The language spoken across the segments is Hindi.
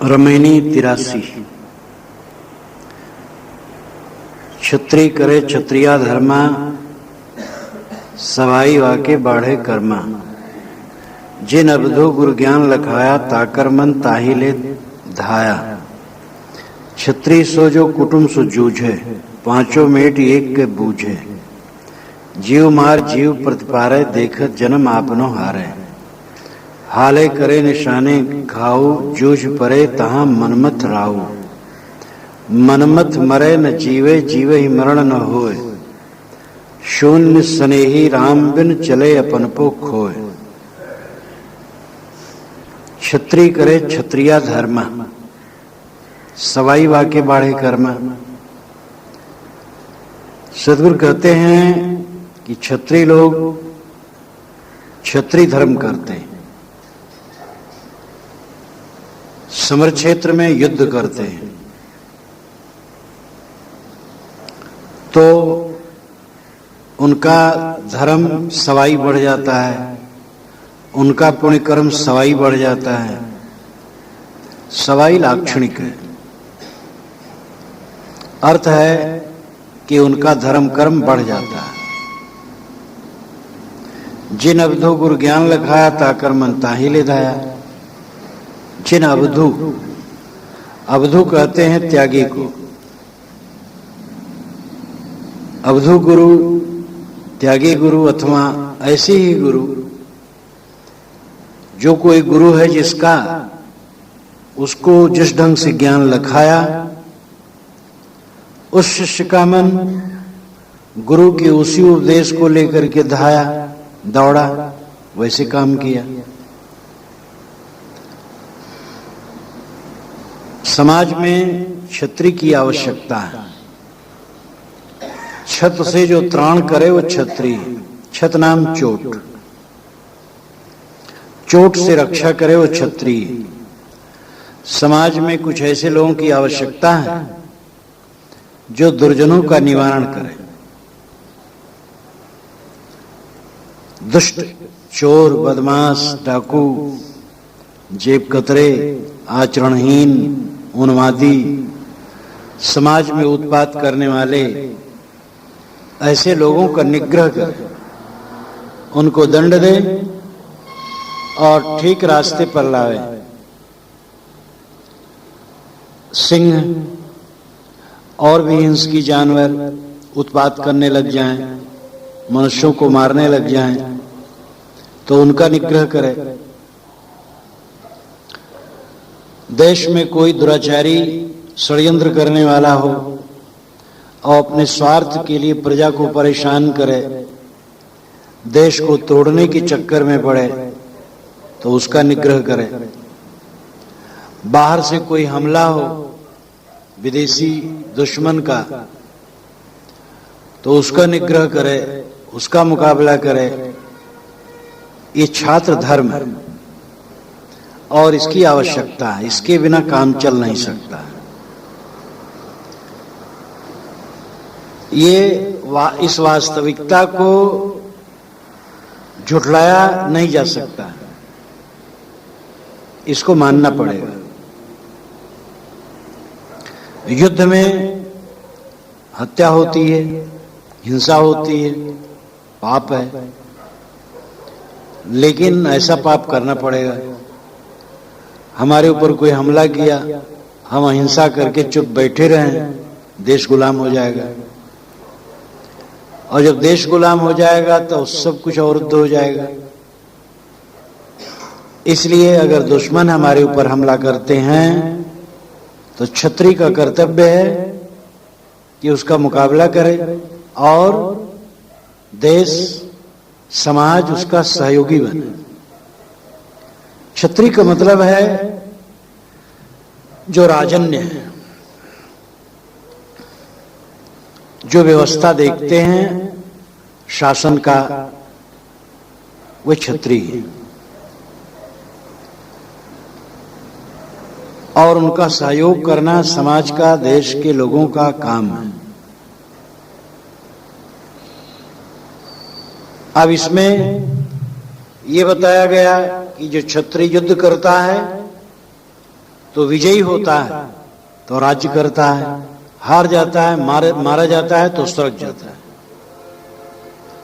रमैनी 83। क्षत्रिय करे क्षत्रिया धर्मा, सवाई वाके बाढ़े कर्मा। जिन अबधो गुरु ज्ञान लखाया, ताकर मन ताहि ले धाया। क्षत्रिय सो जो कुटुंब सो जूझे, पांचों मेट एक के बूझे। जीव मार जीव प्रतिपारे, देखत जन्म आपनो हारे। हाले करे निशाने घाऊ, जूझ परे तहां मनमत राऊ। मनमत मरे न जीवे, जीवे ही मरण न होए। शून्य स्नेही राम बिन, चले अपन पो खोए। क्षत्रिय करे क्षत्रिया धर्म, सवाई वाके बाढ़े कर्मा। सदगुरु कहते हैं कि क्षत्रिय लोग क्षत्रिय धर्म करते हैं, समर क्षेत्र में युद्ध करते हैं, तो उनका धर्म सवाई बढ़ जाता है, उनका पुण्य कर्म सवाई बढ़ जाता है। सवाई लाक्षणिक है, अर्थ है कि उनका धर्म कर्म बढ़ जाता है। जिन अवधु गुरु ज्ञान लखाया, ताकर मन ताहि ले धाया। जिन अवधु, अवधु कहते हैं त्यागी को। अवधु गुरु, त्यागी गुरु अथवा ऐसे ही गुरु, जो कोई गुरु है जिसका उसको जिस ढंग से ज्ञान लखाया, उस शिष्य का मन गुरु के उसी उपदेश को लेकर के धाया, दौड़ा, वैसे काम किया। समाज में क्षत्रिय की आवश्यकता है। छत से जो त्राण करे वो क्षत्रिय। छत नाम चोट, चोट से रक्षा करे वो क्षत्रिय। समाज में कुछ ऐसे लोगों की आवश्यकता है जो दुर्जनों का निवारण करे। दुष्ट, चोर, बदमाश, डाकू, जेब कतरे, आचरणहीन, उन्मादी, समाज में उत्पात करने वाले ऐसे लोगों का निग्रह कर, उनको दंड दे और ठीक रास्ते पर लावे। सिंह और भी हिंसकी जानवर उत्पात करने लग जाएं, मनुष्यों को मारने लग जाएं, तो उनका निग्रह करे। देश में कोई दुराचारी षड्यंत्र करने वाला हो और अपने स्वार्थ के लिए प्रजा को परेशान करे, देश को तोड़ने के चक्कर में पड़े, तो उसका निग्रह करे। बाहर से कोई हमला हो, विदेशी दुश्मन का, तो उसका निग्रह करे, उसका मुकाबला करे। ये छात्र धर्म है और इसकी आवश्यकता है, इसके बिना काम चल नहीं सकता। इस वास्तविकता को झुठलाया नहीं जा सकता, इसको मानना पड़ेगा। युद्ध में हत्या होती है, हिंसा होती है, पाप है, लेकिन ऐसा पाप करना पड़ेगा। हमारे ऊपर कोई हमला किया, हम अहिंसा करके चुप बैठे रहें, देश गुलाम हो जाएगा। और जब देश गुलाम हो जाएगा तो सब कुछ अवरुद्ध हो जाएगा। इसलिए अगर दुश्मन हमारे ऊपर हमला करते हैं तो क्षत्रिय का कर्तव्य है कि उसका मुकाबला करे और देश समाज उसका सहयोगी बने। क्षत्रिय का मतलब है जो राजन्य है, जो व्यवस्था देखते हैं शासन का, वो क्षत्रिय है। और उनका सहयोग करना समाज का, देश के लोगों का काम है। अब इसमें ये बताया गया कि जो क्षत्रिय युद्ध करता है तो विजयी होता है तो राज्य करता है, हार जाता है, मारा जाता है तो स्वर्ग जाता है।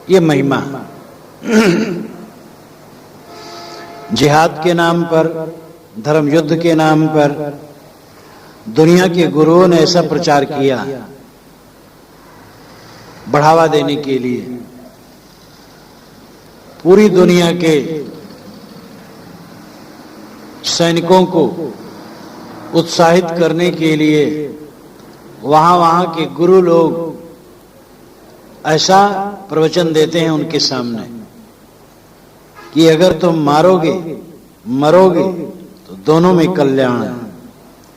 ये महिमा जिहाद के नाम पर, धर्म युद्ध के नाम पर दुनिया के गुरुओं ने ऐसा प्रचार किया बढ़ावा देने के लिए, पूरी दुनिया के सैनिकों को उत्साहित करने के लिए वहां के गुरु लोग ऐसा प्रवचन देते हैं उनके सामने कि अगर तुम मरोगे तो दोनों में कल्याण है,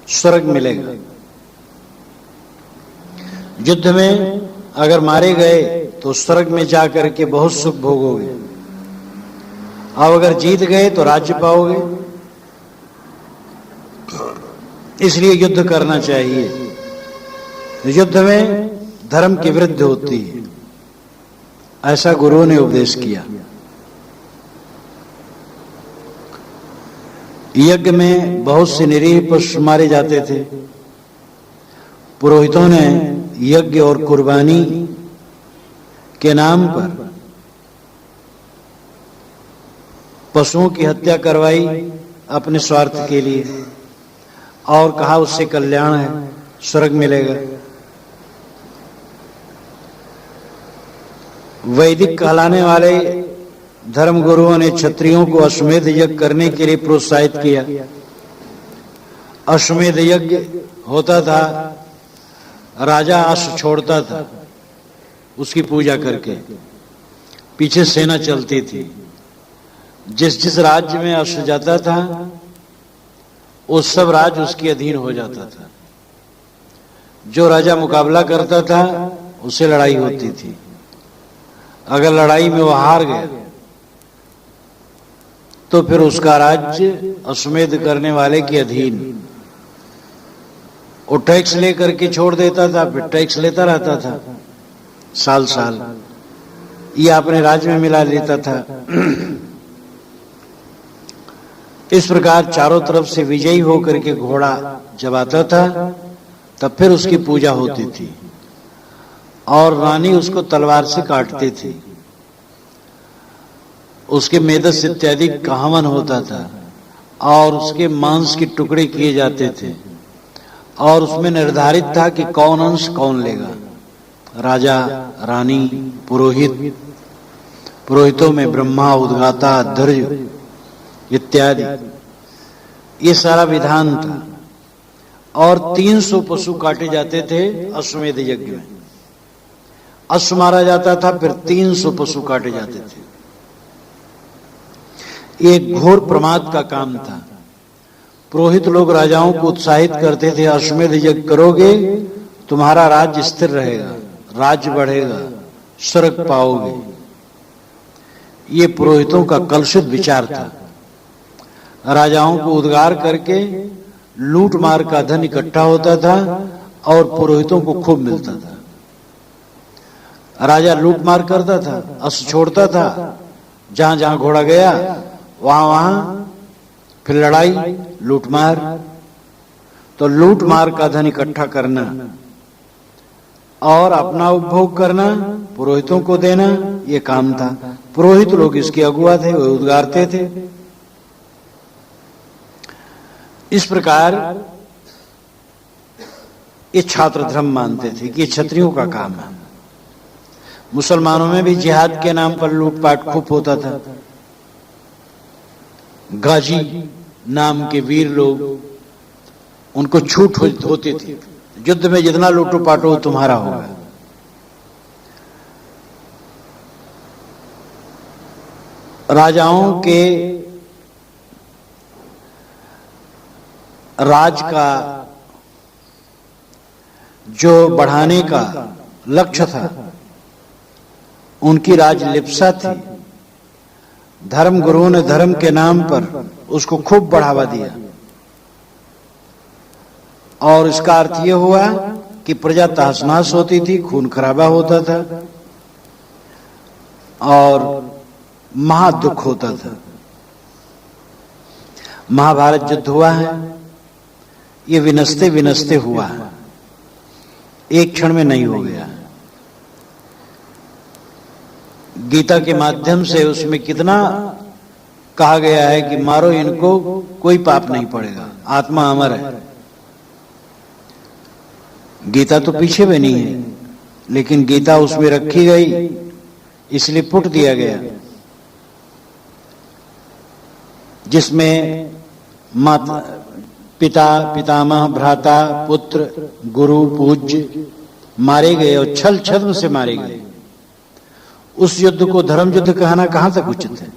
स्वर्ग मिलेगा। युद्ध में अगर मारे गए तो स्वर्ग में जाकर के बहुत सुख भोगोगे, और अगर जीत गए तो राज्य पाओगे। इसलिए युद्ध करना चाहिए। युद्ध में धर्म की वृद्धि होती है, ऐसा गुरुओं ने उपदेश किया। यज्ञ में बहुत से निरीह पशु मारे जाते थे। पुरोहितों ने यज्ञ और कुर्बानी के नाम पर पशुओं की हत्या करवाई अपने स्वार्थ के लिए, और कहा उससे कल्याण है, स्वर्ग मिलेगा। वैदिक कहलाने वाले धर्म गुरुओं ने क्षत्रियों को अश्वमेध यज्ञ करने के लिए प्रोत्साहित किया। अश्वमेध यज्ञ होता था, राजा अश्व छोड़ता था उसकी पूजा करके, पीछे सेना चलती थी। जिस जिस राज्य में अश्व जाता था उस सब राज्य उसके अधीन हो जाता था। जो राजा मुकाबला करता था उससे लड़ाई होती थी। अगर लड़ाई में वो हार गया तो फिर उसका राज्य अश्वमेध करने वाले के अधीन। वो टैक्स लेकर के छोड़ देता था, फिर टैक्स लेता रहता था साल साल, ये अपने राज्य में मिला लेता था। इस प्रकार चारों तरफ से विजयी होकर के घोड़ा जब आता था तब फिर उसकी पूजा होती थी, और रानी उसको तलवार से काटती थी। उसके मेदस इत्यादि का हवन होता था, और उसके मांस के टुकड़े किए जाते थे, और उसमें निर्धारित था कि कौन अंश कौन लेगा। राजा, रानी, पुरोहित, पुरोहितों में ब्रह्मा, उद्गाता, दर्ज इत्यादि, ये सारा विधान था। और 300 पशु काटे जाते थे अश्वमेध यज्ञ में। अश्व मारा जाता था, फिर 300 पशु काटे जाते थे। एक घोर प्रमाद का काम था। पुरोहित लोग राजाओं को उत्साहित करते थे, अश्वमेध यज्ञ करोगे तुम्हारा राज्य स्थिर रहेगा, राज्य बढ़ेगा, स्वर्ग पाओगे। ये पुरोहितों का कलुषित विचार था। राजाओं को उद्गार करके लूट मार का धन इकट्ठा होता था और पुरोहितों को खूब मिलता था। राजा लूट मार करता था, अश्व छोड़ता था, जहां जहां घोड़ा गया वहां वहां फिर लड़ाई, लूटमार। तो लूटमार का धन इकट्ठा करना और अपना उपभोग करना, पुरोहितों को देना, ये काम था। पुरोहित लोग इसके अगुआ थे, वे उद्गारते थे। इस प्रकार ये छात्र धर्म मानते थे कि ये क्षत्रियों का काम है। मुसलमानों में भी जिहाद के नाम पर लूटपाट खूब होता था। गाजी नाम के वीर लोग, उनको छूट होती थी, युद्ध में जितना लूटो पाटो तुम्हारा होगा। राजाओं के राज का जो बढ़ाने का लक्ष्य था, उनकी राजलिप्सा थी। धर्म गुरुओं ने धर्म के नाम पर उसको खूब बढ़ावा दिया, और इसका अर्थ यह हुआ कि प्रजा तहस-नहस होती थी, खून खराबा होता था और महादुख होता था। महाभारत युद्ध हुआ है, ये विनस्ते विनस्ते हुआ है, एक क्षण में नहीं हो गया। गीता के माध्यम से उसमें कितना कहा गया है कि मारो इनको, कोई पाप नहीं पड़ेगा, आत्मा अमर है। गीता तो पीछे भी नहीं है, लेकिन गीता उसमें रखी गई, इसलिए पुट दिया गया, जिसमें माता, पिता, पितामह, भ्राता, पुत्र, गुरु, पूज्य मारे गए और छल छद्म से मारे गए। उस युद्ध को धर्म युद्ध कहना कहां तक उचित है?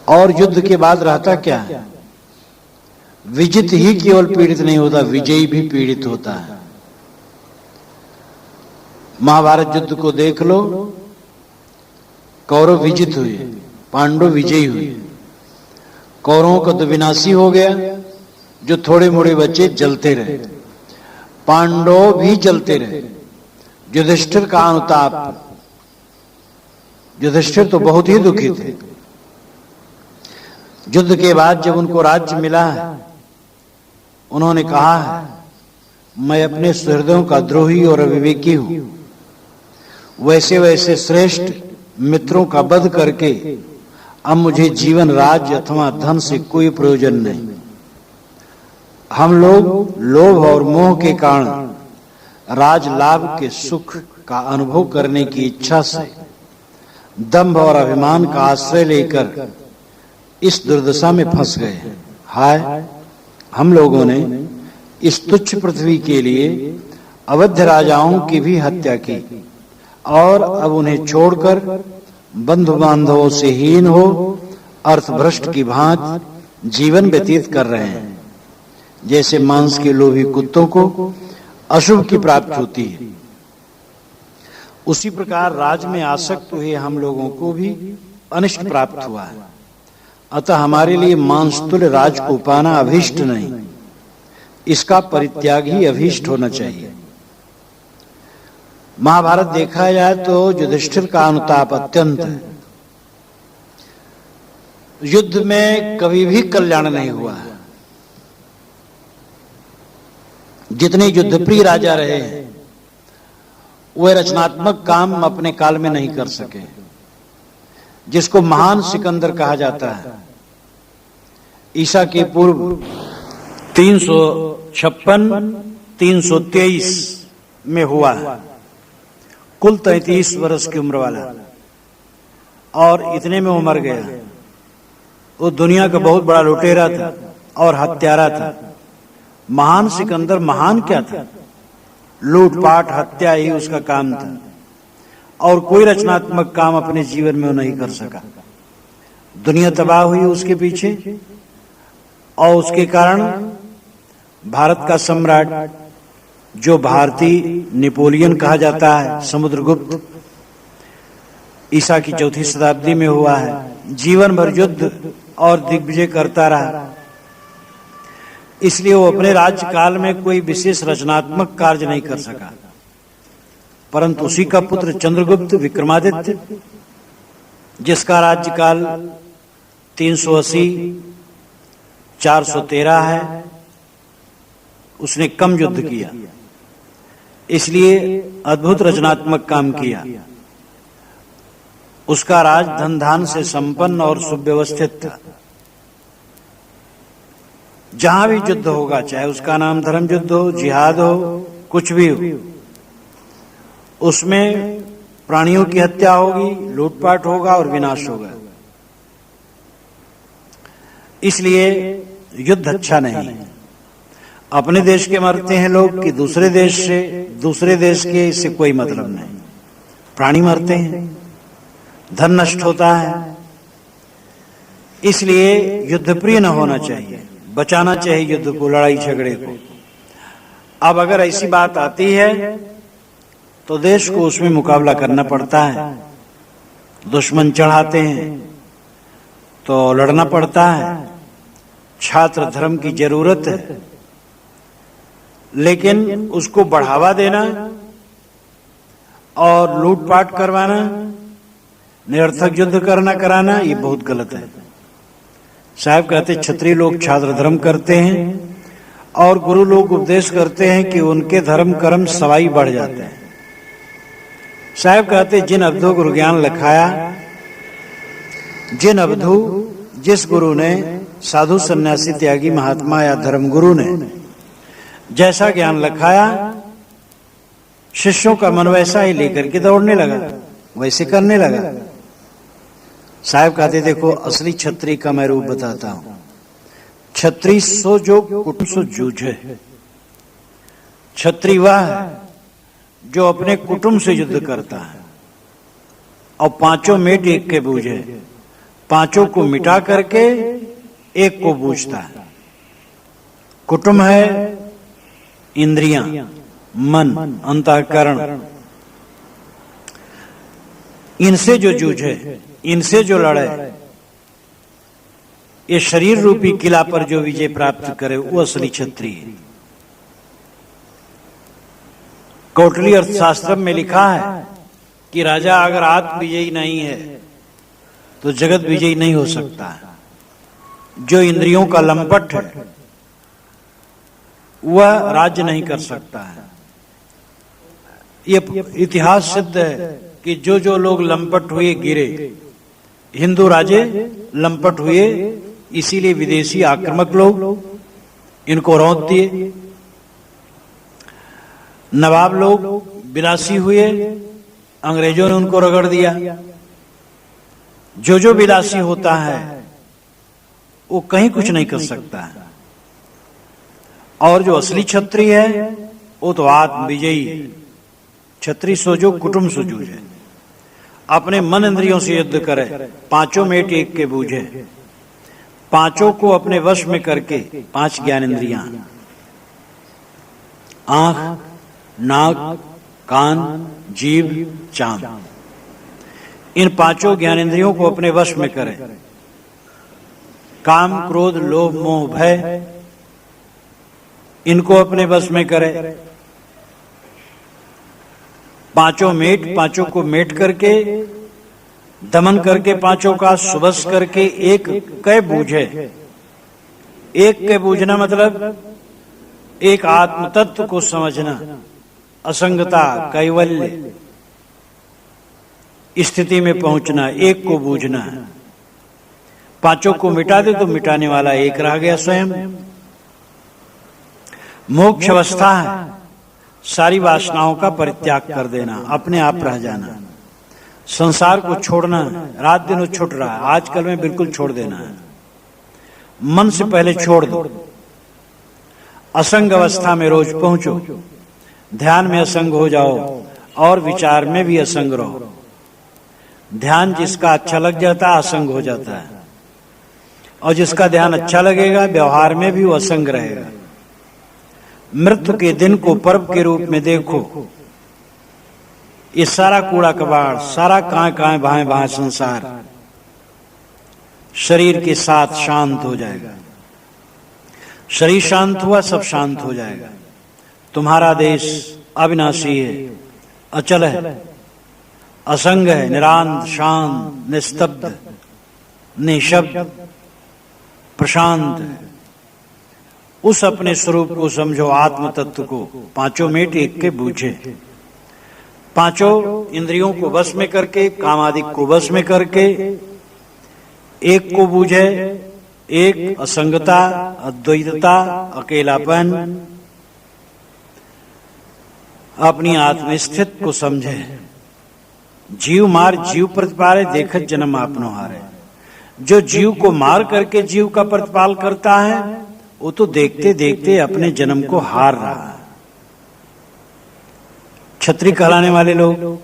और युद्ध के बाद रहता क्या है? विजित ही केवल पीड़ित नहीं होता, विजयी भी पीड़ित होता है। महाभारत युद्ध को देख लो, कौरव विजित हुए, पांडव विजयी हुए। कौरवों का तो विनाशी हो गया, जो थोड़े मोड़े बच्चे जलते रहे, पांडव भी जलते रहे। युधिष्ठिर का अनुताप, युधिष्ठिर तो बहुत ही दुखी थे। युद्ध के बाद जब उनको राज्य मिला है, उन्होंने कहा है, मैं अपने सुहृदों का द्रोही और अविवेकी हूं, वैसे वैसे श्रेष्ठ मित्रों का वध करके अब मुझे जीवन, राज्य अथवा धन से कोई प्रयोजन नहीं। हम लोग लोभ और मोह के कारण राज लाभ के सुख का अनुभव करने की इच्छा से दंभ और अभिमान का आश्रय लेकर इस दुर्दशा में फंस गए हैं। हाय, हम लोगों ने इस तुच्छ पृथ्वी के लिए अवध्य राजाओं की भी हत्या की और अब उन्हें छोड़कर बंधु बांधवों से हीन हो अर्थभ्रष्ट की भांति जीवन व्यतीत कर रहे हैं। जैसे मांस के लोभी कुत्तों को अशुभ की प्राप्ति होती है, उसी प्रकार राज में आसक्त हुए हम लोगों को भी अनिष्ट प्राप्त हुआ है। अतः हमारे लिए मांसतुल्य राज को पाना अभीष्ट नहीं, इसका परित्याग ही अभीष्ट होना चाहिए। महाभारत देखा जाए तो युधिष्ठिर का अनुताप अत्यंत है। युद्ध में कभी भी कल्याण नहीं हुआ है। जितने युद्धप्रिय राजा रहे हैं, वे रचनात्मक काम अपने काल में नहीं कर सके, जिसको महान सिकंदर कहा जाता है। ईसा के पूर्व 356-323 में हुआ है, कुल 33 वर्ष की उम्र वाला, और इतने में वो मर गया। वो दुनिया का बहुत बड़ा लुटेरा था और हत्यारा था। महान सिकंदर महान क्या था? लूटपाट हत्या ही उसका काम था, और कोई रचनात्मक काम अपने जीवन में वो नहीं कर सका। दुनिया तबाह हुई उसके पीछे, और उसके कारण भारत का सम्राट, जो भारतीय नेपोलियन कहा जाता है, समुद्रगुप्त, ईसा की 4वीं शताब्दी में हुआ है। जीवन भर युद्ध और दिग्विजय करता रहा, इसलिए वो अपने राज्यकाल में कोई विशेष रचनात्मक कार्य नहीं कर सका। परंतु उसी का पुत्र चंद्रगुप्त विक्रमादित्य, जिसका राज्यकाल 380-413 है, उसने कम युद्ध किया, इसलिए अद्भुत रचनात्मक काम किया। उसका राज धन धान से संपन्न और सुव्यवस्थित था। जहां भी युद्ध होगा, चाहे उसका नाम धर्म युद्ध हो, जिहाद हो, कुछ भी हो, उसमें प्राणियों की हत्या होगी, लूटपाट होगा और विनाश होगा। इसलिए युद्ध अच्छा नहीं है। अपने देश के मरते हैं लोग कि दूसरे देश के, इससे कोई मतलब नहीं। प्राणी मरते हैं, धन नष्ट होता है, इसलिए युद्धप्रिय न होना चाहिए, बचाना चाहिए युद्ध को, लड़ाई झगड़े को। अब अगर ऐसी बात आती है तो देश को उसमें मुकाबला करना पड़ता है। दुश्मन चढ़ाते हैं तो लड़ना पड़ता है। छात्र धर्म की जरूरत है, लेकिन उसको बढ़ावा देना और लूटपाट करवाना, निरर्थक युद्ध कराना, ये बहुत गलत है। साहब कहते क्षत्रिय लोग छात्र धर्म करते हैं और गुरु लोग उपदेश करते हैं कि उनके धर्म कर्म सवाई बढ़ जाते हैं। साहब कहते जिन अवधु गुरु ज्ञान लखाया, जिन अवधु जिस गुरु ने, साधु सन्यासी त्यागी महात्मा या धर्म गुरु ने जैसा ज्ञान लखाया, शिष्यों का मन वैसा ही लेकर के दौड़ने लगा, वैसे करने लगा। साहब कहते देखो असली क्षत्रिय का मैं रूप बताता हूं। क्षत्रिय सो जो कुटुंब सो जूझे। क्षत्रिय वह है जो अपने कुटुंब से युद्ध करता है और पांचों मेट एक के बूझे, पांचों को मिटा करके एक को बूझता है। कुटुंब है इंद्रियां, मन, अंतःकरण। इनसे जो जूझे, इनसे जो लड़े, ये शरीर रूपी किला पर जो विजय प्राप्त करे वो असली क्षत्रिय है। कौटिल्य अर्थशास्त्र में लिखा है कि राजा अगर आत्म विजयी नहीं है तो जगत विजयी नहीं हो सकता है। जो इंद्रियों का लंपट है वह राज्य नहीं कर सकता है। ये इतिहास सिद्ध है कि जो जो लोग लंपट हुए गिरे। हिंदू राजे लंपट हुए, इसीलिए विदेशी आक्रामक लोग इनको रौंद दिए। नवाब लोग विलासी हुए, अंग्रेजों ने उनको रगड़ दिया। जो जो विलासी होता है वो कहीं कुछ नहीं कर सकता है। और जो असली क्षत्रिय है वो तो आत्म विजयी। क्षत्रिय सो जो कुटुंब सो जूझे, अपने मन इंद्रियों से युद्ध करे, पांचों मेट एक के बूझे, पांचों को अपने वश में करके, पांच ज्ञान इंद्रियां, आंख, नाक, कान, जीभ, चांद, इन पांचों ज्ञानेंद्रियों को अपने वश में करें। काम, क्रोध, लोभ, मोह, भय, इनको अपने वश में करें। पांचों मेट, पांचों को मेट करके, दमन करके, पांचों का सुबस करके एक कै बूझे। एक के बूझना मतलब एक आत्म तत्व को समझना, असंगता, कैवल्य स्थिति में पहुंचना, एक को बूझना है। पांचों को मिटा दे तो मिटाने वाला एक रह गया स्वयं। मोक्ष अवस्था है सारी वासनाओं का परित्याग कर देना, अपने आप रह जाना, संसार को छोड़ना। रात दिन वो छूट रहा है, आजकल में बिल्कुल छोड़ देना है। मन से पहले छोड़ दो। असंग अवस्था में रोज पहुंचो, ध्यान में असंग हो जाओ और विचार में भी असंग रहो। ध्यान जिसका अच्छा लग जाता है असंग हो जाता है, और जिसका ध्यान अच्छा लगेगा व्यवहार में भी वो असंग रहेगा। मृत्यु के दिन को पर्व के रूप में देखो। ये सारा कूड़ा कबाड़, सारा काएं भाएं भाएं संसार शरीर के साथ शांत हो जाएगा। शरीर शांत हुआ सब शांत हो जाएगा। तुम्हारा देश अविनाशी है, अचल है, असंग है, निरांत, शांत, निस्तब्ध, निशब्द, प्रशांत है। उस अपने स्वरूप को समझो, आत्म तत्व को। पांचों मेट एक के बूझे, पांचों इंद्रियों को वश में करके, कामादिक को वश में करके एक को बूझे। एक असंगता, अद्वैतता, अकेलापन, अपनी आत्मस्थित को समझे। जीव मार जीव प्रतिपाले, देखत जन्म आपनो हारे। जो जीव को मार करके जीव का प्रतिपाल करता है वो तो देखते देखते अपने जन्म को हार रहा है। क्षत्रिय कहलाने वाले लोग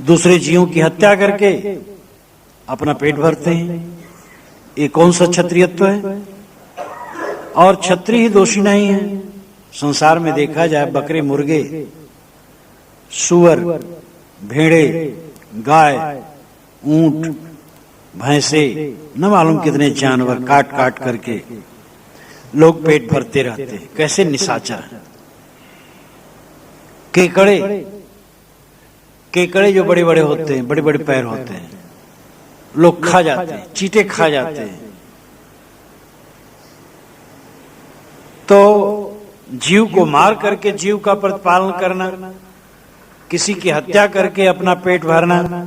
दूसरे जीवों की हत्या करके अपना पेट भरते हैं। ये कौन सा क्षत्रियत्व है? और क्षत्रिय ही दोषी नहीं है। संसार में देखा जाए बकरे, मुर्गे, सुअर, भेड़े, गाय, ऊंट, भैंसे, न मालूम कितने जानवर काट काट करके लोग पेट भरते रहते हैं। कैसे निशाचर। केकड़े, केकड़े जो बड़े बड़े होते हैं, बड़े बड़े पैर होते हैं, लोग खा जाते हैं, चींटे खा जाते हैं। तो जीव को मार करके जीव का प्रतिपालन करना, किसी की हत्या करके अपना पेट भरना,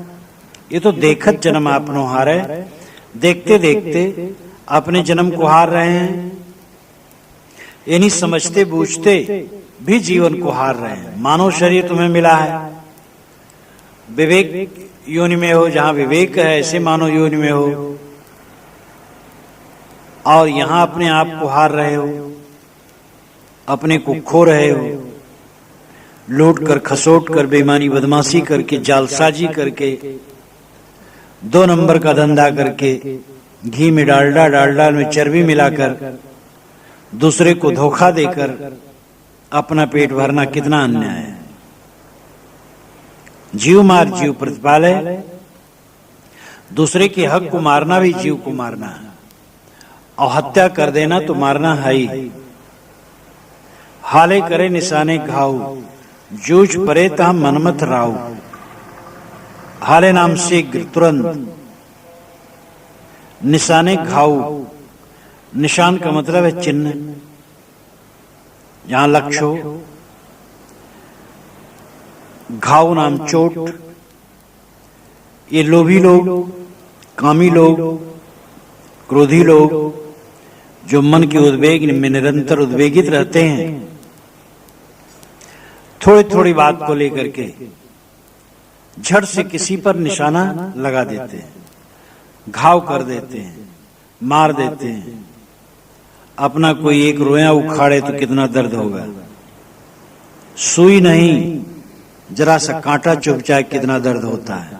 ये तो देखत जन्म आपनो हारे। देखते देखते अपने जन्म को हार रहे हैं, ये नहीं समझते बूझते भी जीवन को हार रहे हैं। मानव शरीर तुम्हें मिला है, विवेक योनि में हो, जहां विवेक है ऐसे मानव योनि में हो, और यहां अपने आप को हार रहे हो, अपने को खो रहे हो, लूट कर खसोट कर बेईमानी बदमाशी करके जालसाजी करके 2 नंबर का धंधा करके घी में डालडा, डालडा में चर्बी मिलाकर दूसरे को धोखा देकर अपना पेट भरना कितना अन्याय है। जीव मार जीव प्रतिपाले, दूसरे के हक को मारना भी जीव को मारना है, और हत्या कर देना तो मारना है ही। हाले करे निशाने घाव, जूझ परे ता मनमत राव। हाले नाम शीघ्र तुरंत, निशाने घाव, निशान का मतलब है चिन्ह, जहां लक्ष्य हो। घाव नाम चोट। ये लोभी लोग, कामी लोग, क्रोधी लोग, जो मन के उद्वेग में निरंतर उद्वेगित रहते हैं, थोड़ी थोड़ी बात को लेकर के झट से किसी पर निशाना लगा देते हैं, घाव कर देते हैं, मार देते हैं। अपना कोई एक रोया उखाड़े तो कितना दर्द होगा। सुई नहीं, जरा सा कांटा चुभ जाए कितना दर्द होता है।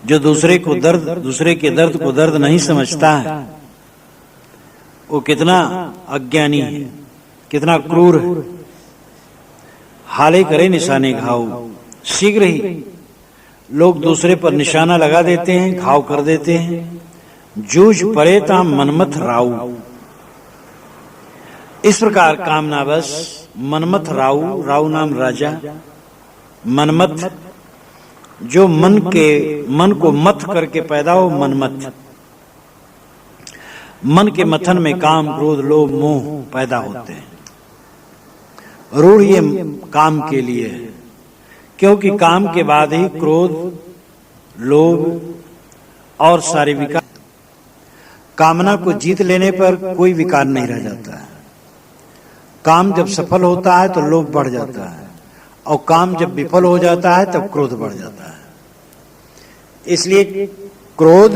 जो दूसरे के दर्द को दर्द नहीं समझता है, वो कितना अज्ञानी है, कितना क्रूर है। हाले करे निशाने घाव, शीघ्र ही लोग दूसरे पर निशाना लगा देते हैं, घाव कर देते हैं। जूझ परे ता मनमथ राव। इस प्रकार कामना बस मनमथ राव, राव नाम राजा, मनमथ जो मन को मथ करके पैदा हो, मनमथ। मन के मथन में काम, क्रोध, लोभ, मोह पैदा होते हैं। रूढ़ ये काम के लिए है, क्योंकि काम के बाद ही क्रोध, लोभ और सारे विकार। कामना को जीत लेने पर कोई विकार नहीं रह जाता है। काम जब सफल होता है तो लोभ बढ़ जाता है, और काम जब विफल हो जाता है तब क्रोध बढ़ जाता है। इसलिए क्रोध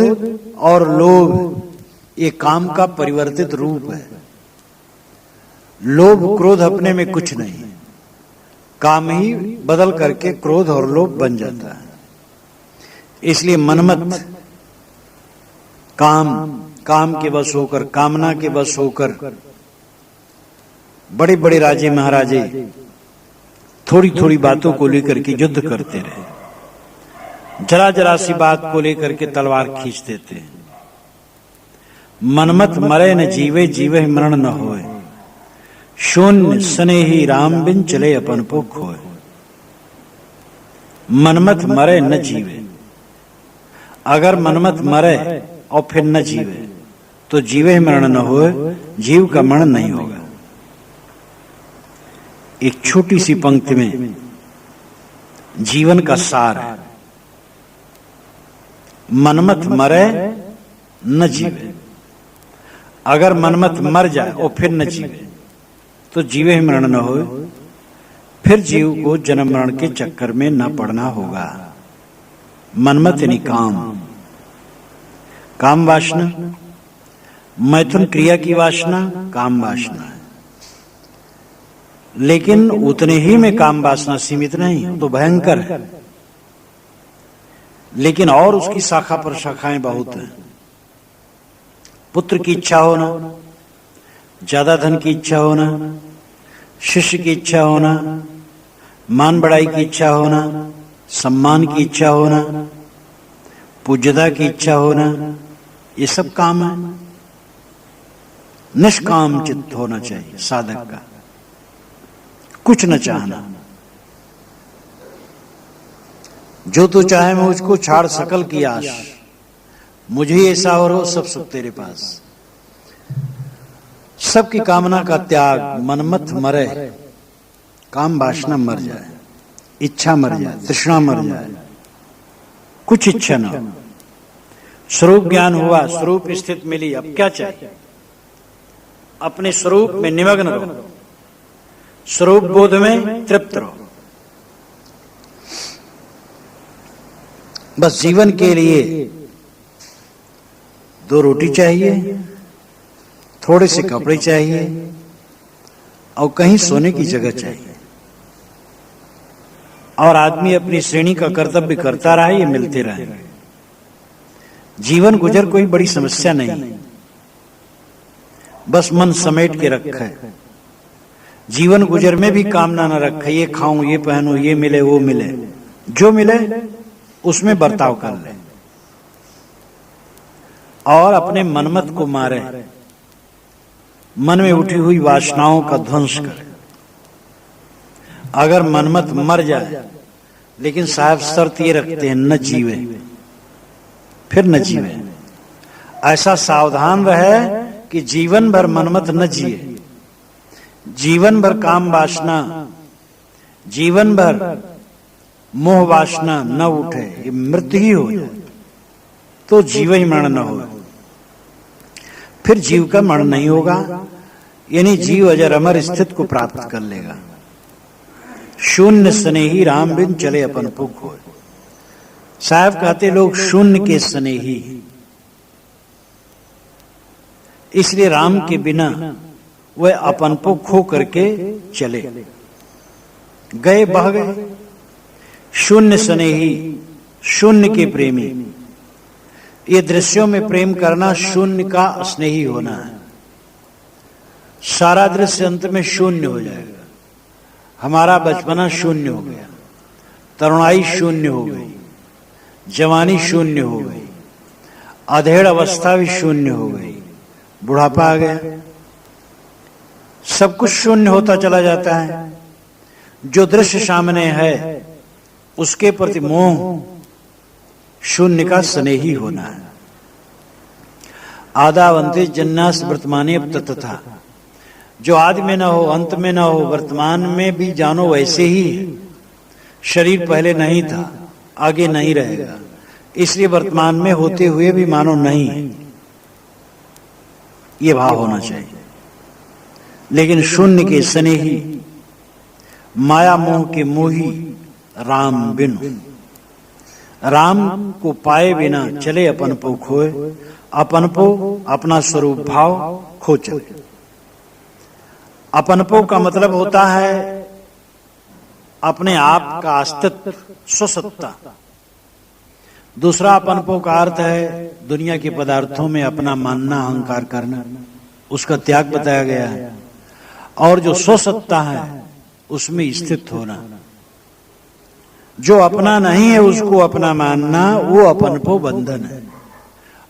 और लोभ ये काम का परिवर्तित रूप है। लोभ क्रोध अपने में कुछ नहीं, काम ही बदल करके क्रोध और लोभ बन जाता है। इसलिए मनमत काम के बस होकर, कामना के बस होकर बड़े बड़े राजे महाराजे थोड़ी थोड़ी बातों को लेकर के युद्ध करते रहे। जरा जरा सी बात को लेकर के तलवार खींच देते हैं। मनमत मरे न जीवे, जीवे मरण न होए। शून्य सने ही राम बिन चले अपन को खोए। मनमत मरे न जीवे। अगर मनमत मरे और फिर न जीवे तो जीवे मरण न होए, जीव का मरण नहीं होगा। एक छोटी सी पंक्ति में जीवन का सार है। मनमत मरे न जीवे। अगर मनमत मर जाए और फिर न जीवे तो जीवे मरण न होए, फिर जीव को जन्म मरण के चक्कर में न पड़ना होगा। मनमत यानी काम वासना, मैथुन क्रिया की वासना काम वासना है। लेकिन उतने ही में काम वासना सीमित नहीं, तो भयंकर है। लेकिन और उसकी शाखा पर शाखाएं बहुत हैं। पुत्र की इच्छा होना, ज्यादा धन की इच्छा होना, शिष्य की इच्छा होना, मान बढ़ाई की इच्छा होना, सम्मान की इच्छा होना, पूज्यता की इच्छा होना, ये सब काम है। निष्काम चित्त होना चाहिए साधक का, कुछ न चाहना। जो तू चाहे मुझको छाड़ सकल की आश, मुझे ऐसा और हो, सब सुख तेरे पास। सबकी कामना का त्याग, मनमत मरे, काम वासना मर जाए, इच्छा मर जाए, तृष्णा मर जाए, कुछ इच्छा ना हो। स्वरूप ज्ञान हुआ, स्वरूप स्थित मिली, अब क्या चाहिए? अपने स्वरूप में निमग्न रहो, स्वरूप बोध में तृप्त रहो। बस जीवन के लिए 2 रोटी चाहिए, थोड़े से कपड़े चाहिए और कहीं सोने की जगह चाहिए। और आदमी अपनी श्रेणी का कर्तव्य करता रहा, ये मिलते रहे। जीवन गुजर कोई बड़ी समस्या नहीं, बस मन समेट के रखा है। जीवन गुजर में भी कामना न रखे, ये खाऊं, ये पहनूं, ये मिले, वो मिले। जो मिले उसमें बर्ताव कर ले और अपने मनमत को मारे, मन में उठी हुई वासनाओं का ध्वंस करे। अगर मनमत मर जाए, लेकिन साहब शर्त ये रखते हैं, न जीवे, फिर न जीवे। ऐसा सावधान रहे कि जीवन भर मनमत न जिए, जीवन भर काम वासना, जीवन भर मोह वासना न उठे, ये मृत्यु ही हो जाए तो जीव ही मरण न हो, फिर जीव का मरण नहीं होगा, यानी जीव अजर अमर स्थित को प्राप्त कर लेगा। शून्य स्नेही राम बिन चले अपन पुख हो। साहब कहते लोग शून्य के स्नेही, इसलिए राम के बिना वह अपन पुख हो करके चले गए, बह गए। शून्य स्नेही, शून्य के प्रेमी। ये दृश्यों में प्रेम करना शून्य का स्नेही होना है। सारा दृश्य अंत में शून्य हो जाएगा। हमारा बचपना शून्य हो गया, तरुणाई शून्य हो गई, जवानी शून्य हो गई, अधेड़ अवस्था भी शून्य हो गई, बुढ़ापा आ गया, सब कुछ शून्य होता चला जाता है। जो दृश्य सामने है उसके प्रति मोह, शून्य का स्नेही होना है। आदावंते जन्नास वर्तमाने अब तथा, जो आदि में ना हो, अंत में ना हो, वर्तमान में भी जानो वैसे ही है। शरीर पहले नहीं था, आगे नहीं रहेगा, इसलिए वर्तमान में होते हुए भी मानो नहीं है, ये भाव होना चाहिए। लेकिन शून्य के स्नेही, माया मोह के मोही राम बिनु, राम को पाए बिना चले अपन पो खोए, अपन पो अपना स्वरूप भाव खो चले। अपनपो का मतलब होता है अपने आप का अस्तित्व, स्वसत्ता। दूसरा अपनपो का अर्थ है दुनिया के पदार्थों में अपना मानना, अहंकार करना, उसका त्याग बताया गया है। और जो स्वसत्ता है उसमें स्थित होना। जो अपना नहीं है उसको अपना मानना, वो अपनपो बंधन है।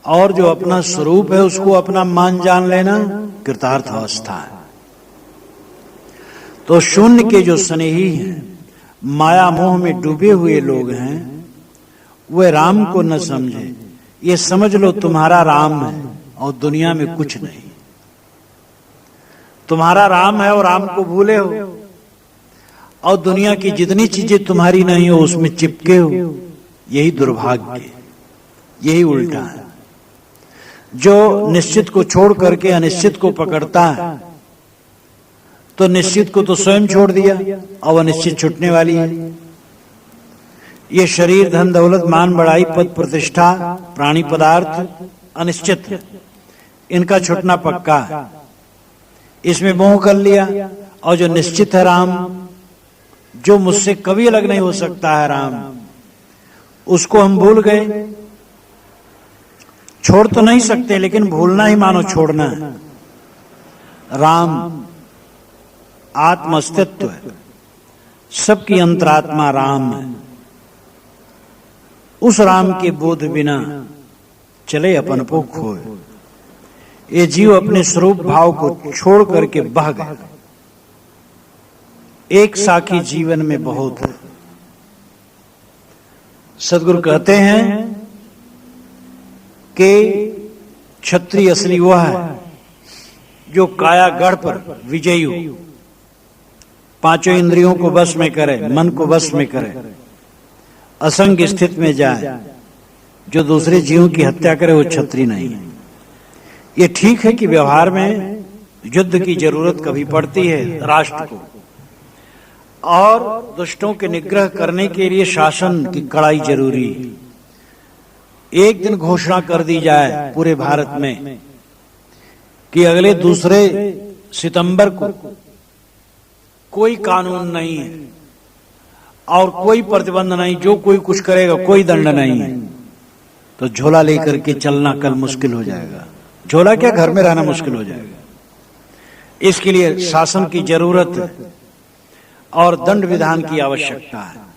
और जो अपना स्वरूप है उसको अपना मान जान लेना कृतार्थ अवस्था है। तो शून्य के जो स्नेही हैं, माया मोह में डूबे हुए लोग हैं, वे राम को न समझे। ये समझ लो तुम्हारा राम है और दुनिया में कुछ नहीं। तुम्हारा राम है और राम को भूले हो, और दुनिया की जितनी चीजें तुम्हारी नहीं हो उसमें चिपके हो। यही दुर्भाग्य, यही उल्टा है। जो निश्चित को छोड़ करके अनिश्चित को पकड़ता है, तो निश्चित को तो स्वयं छोड़ दिया, और अनिश्चित छूटने वाली है। ये शरीर, धन दौलत, मान बढ़ाई, पद प्रतिष्ठा, प्राणी पदार्थ अनिश्चित है, इनका छूटना पक्का है। इसमें मोह कर लिया। और जो निश्चित है राम, जो मुझसे कभी अलग नहीं हो सकता है राम, उसको हम भूल गए। छोड़ तो नहीं सकते, लेकिन भूलना ही मानो छोड़ना है। राम आत्म अस्तित्व है, सबकी अंतरात्मा राम है। उस राम के बोध बिना चले अपन को खोए। ये जीव अपने स्वरूप भाव को छोड़ करके बह गए। एक साखी जीवन में बहुत है। सदगुरु कहते हैं कि क्षत्रिय असली वह है जो कायागढ़ पर विजयी हो, पांचों इंद्रियों को वश में करे, मन को वश में करे, असंग स्थिति में जाए। जो दूसरे जीवों की हत्या करे वो क्षत्रिय नहीं है। ये ठीक है कि व्यवहार में युद्ध की जरूरत कभी पड़ती है राष्ट्र को, और दुष्टों के निग्रह करने के लिए शासन की कड़ाई जरूरी है। एक दिन घोषणा कर दी जाए पूरे भारत में कि अगले 2 सितंबर को कोई कानून नहीं है और कोई प्रतिबंध नहीं, जो कोई कुछ करेगा कोई दंड नहीं है, तो झोला लेकर के चलना कल मुश्किल हो जाएगा। झोला क्या, घर में रहना मुश्किल हो जाएगा। इसके लिए शासन की जरूरत है और दंड विधान की आवश्यकता है।